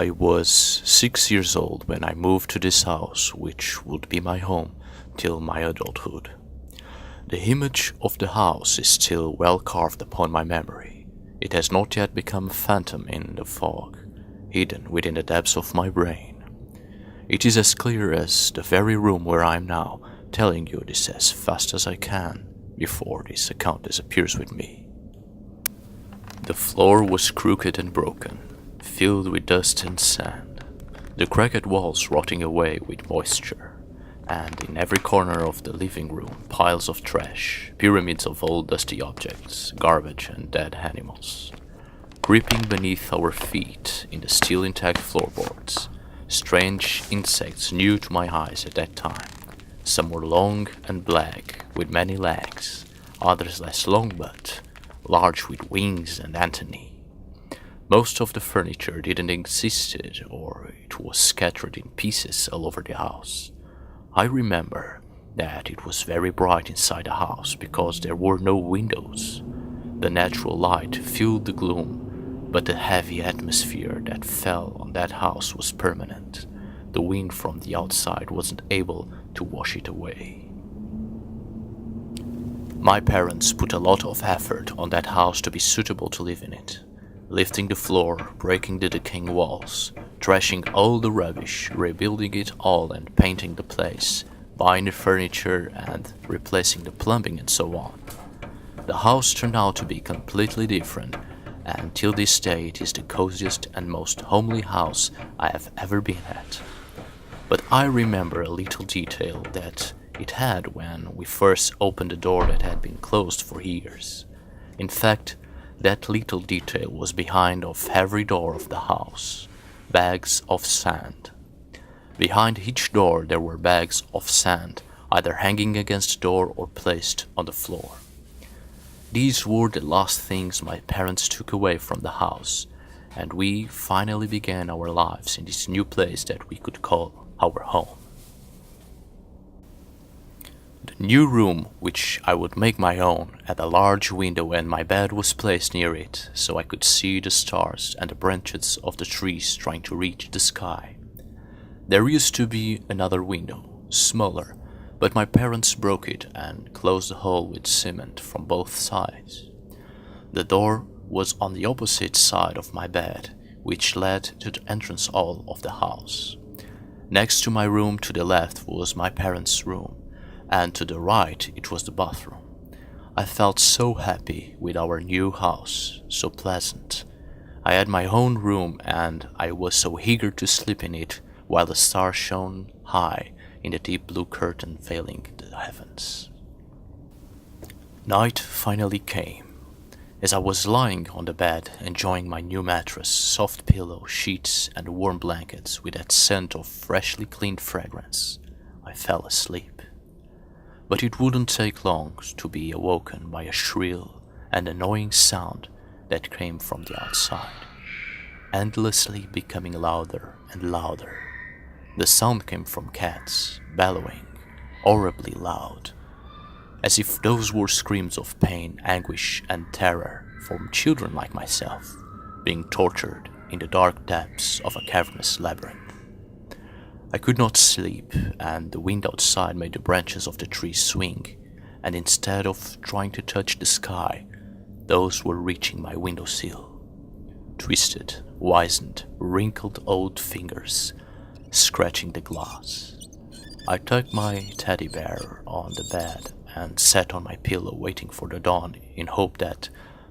I was 6 years old when I moved to this house, which would be my home till my adulthood. The image of the house is still well carved upon my memory. It has not yet become a phantom in the fog, hidden within the depths of my brain. It is as clear as the very room where I am now, telling you this as fast as I can, before this account disappears with me. The floor was crooked and broken, filled with dust and sand, the cracked walls rotting away with moisture, and in every corner of the living room piles of trash, pyramids of old dusty objects, garbage and dead animals. Creeping beneath our feet in the still intact floorboards, strange insects new to my eyes at that time. Some were long and black with many legs, others less long but large with wings and antennae. Most of the furniture didn't exist, or it was scattered in pieces all over the house. I remember that it was very bright inside the house because there were no windows. The natural light filled the gloom, but the heavy atmosphere that fell on that house was permanent. The wind from the outside wasn't able to wash it away. My parents put a lot of effort on that house to be suitable to live in it. Lifting the floor, breaking the decaying walls, trashing all the rubbish, rebuilding it all and painting the place, buying the furniture and replacing the plumbing and so on. The house turned out to be completely different, and till this day it is the coziest and most homely house I have ever been at. But I remember a little detail that it had when we first opened the door that had been closed for years. In fact, that little detail was behind of every door of the house. Bags of sand. Behind each door there were bags of sand, either hanging against the door or placed on the floor. These were the last things my parents took away from the house, and we finally began our lives in this new place that we could call our home. The new room, which I would make my own, had a large window and my bed was placed near it, so I could see the stars and the branches of the trees trying to reach the sky. There used to be another window, smaller, but my parents broke it and closed the hole with cement from both sides. The door was on the opposite side of my bed, which led to the entrance hall of the house. Next to my room to the left was my parents' room, and to the right it was the bathroom. I felt so happy with our new house, so pleasant. I had my own room and I was so eager to sleep in it while the stars shone high in the deep blue curtain veiling the heavens. Night finally came. As I was lying on the bed enjoying my new mattress, soft pillow, sheets and warm blankets with that scent of freshly cleaned fragrance, I fell asleep. But it wouldn't take long to be awoken by a shrill and annoying sound that came from the outside, endlessly becoming louder and louder. The sound came from cats, bellowing, horribly loud, as if those were screams of pain, anguish, and terror from children like myself, being tortured in the dark depths of a cavernous labyrinth. I could not sleep, and the wind outside made the branches of the trees swing, and instead of trying to touch the sky, those were reaching my windowsill. Twisted, wizened, wrinkled old fingers, scratching the glass. I tucked my teddy bear on the bed and sat on my pillow waiting for the dawn in hope that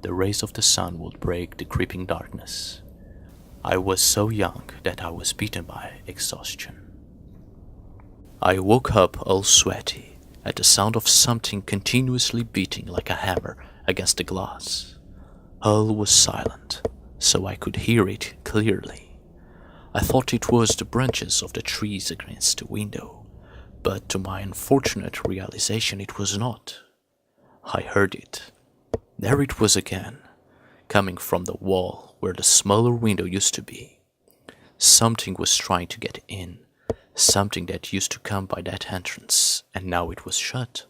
the rays of the sun would break the creeping darkness. I was so young that I was beaten by exhaustion. I woke up all sweaty at the sound of something continuously beating like a hammer against the glass. All was silent, so I could hear it clearly. I thought it was the branches of the trees against the window, but to my unfortunate realization it was not. I heard it. There it was again, coming from the wall where the smaller window used to be. Something was trying to get in, something that used to come by that entrance, and now it was shut.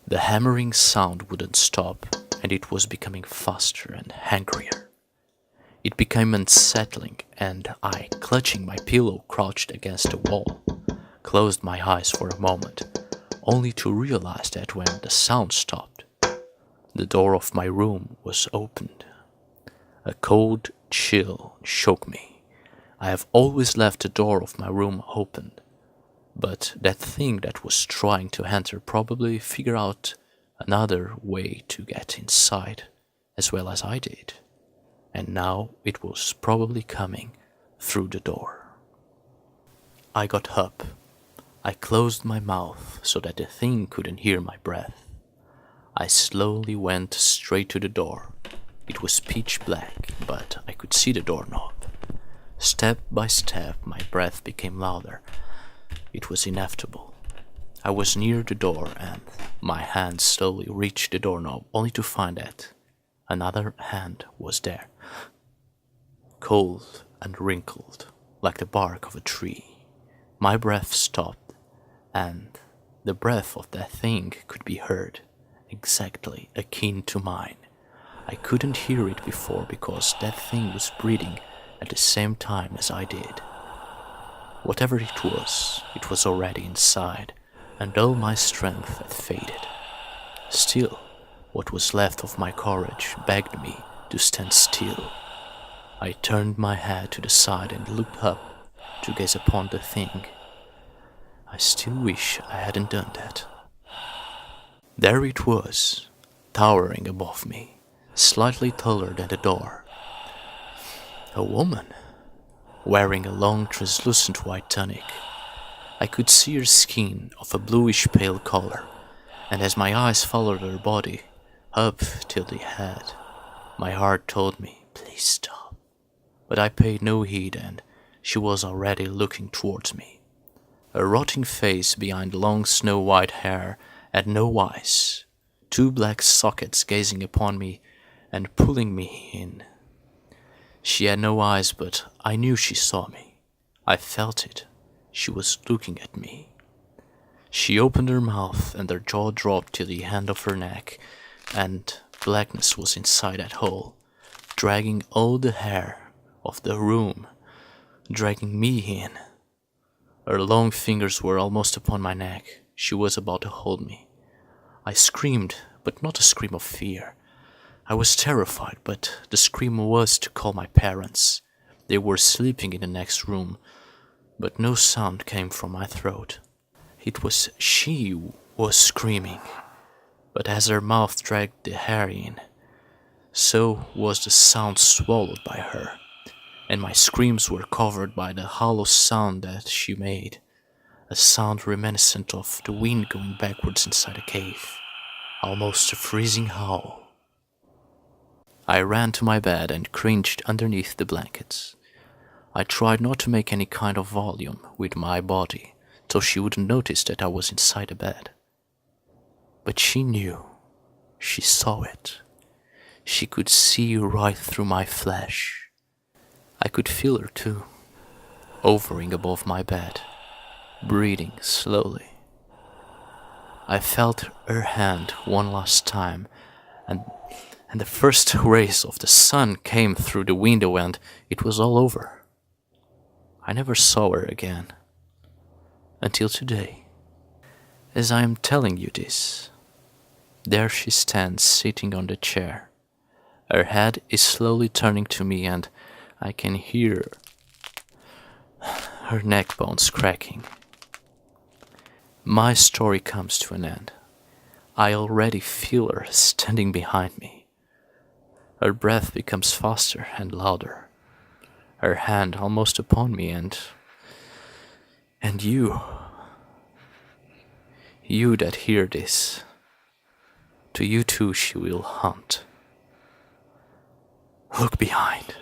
The hammering sound wouldn't stop, and it was becoming faster and angrier. It became unsettling, and I, clutching my pillow, crouched against the wall, closed my eyes for a moment, only to realize that when the sound stopped, the door of my room was opened. A cold chill shook me. I have always left the door of my room open, but that thing that was trying to enter probably figured out another way to get inside, as well as I did, and now it was probably coming through the door. I got up. I closed my mouth so that the thing couldn't hear my breath. I slowly went straight to the door. It was pitch black, but I could see the doorknob. Step by step, my breath became louder. It was inevitable. I was near the door, and my hand slowly reached the doorknob, only to find that another hand was there, cold and wrinkled, like the bark of a tree. My breath stopped, and the breath of that thing could be heard, exactly akin to mine. I couldn't hear it before because that thing was breathing at the same time as I did. Whatever it was already inside, and all my strength had faded. Still, what was left of my courage begged me to stand still. I turned my head to the side and looked up to gaze upon the thing. I still wish I hadn't done that. There it was, towering above me, slightly taller than the door. A woman, wearing a long translucent white tunic. I could see her skin of a bluish pale color, and as my eyes followed her body up till the head, my heart told me, please stop. But I paid no heed, and she was already looking towards me. A rotting face behind long snow-white hair had no eyes, two black sockets gazing upon me and pulling me in. She had no eyes, but I knew she saw me. I felt it. She was looking at me. She opened her mouth, and her jaw dropped to the end of her neck, and blackness was inside that hole, dragging all the hair of the room, dragging me in. Her long fingers were almost upon my neck. She was about to hold me. I screamed, but not a scream of fear. I was terrified, but the scream was to call my parents. They were sleeping in the next room, but no sound came from my throat. It was she who was screaming, but as her mouth dragged the hair in, so was the sound swallowed by her, and my screams were covered by the hollow sound that she made, a sound reminiscent of the wind going backwards inside a cave, almost a freezing howl. I ran to my bed and cringed underneath the blankets. I tried not to make any kind of volume with my body, so she wouldn't notice that I was inside the bed. But she knew. She saw it. She could see right through my flesh. I could feel her too, hovering above my bed, breathing slowly. I felt her hand one last time, and the first rays of the sun came through the window, and it was all over. I never saw her again, until today. As I am telling you this, there she stands sitting on the chair. Her head is slowly turning to me, and I can hear her neck bones cracking. My story comes to an end. I already feel her standing behind me. Her breath becomes faster and louder, her hand almost upon me, and you that hear this, to you too she will hunt. Look behind.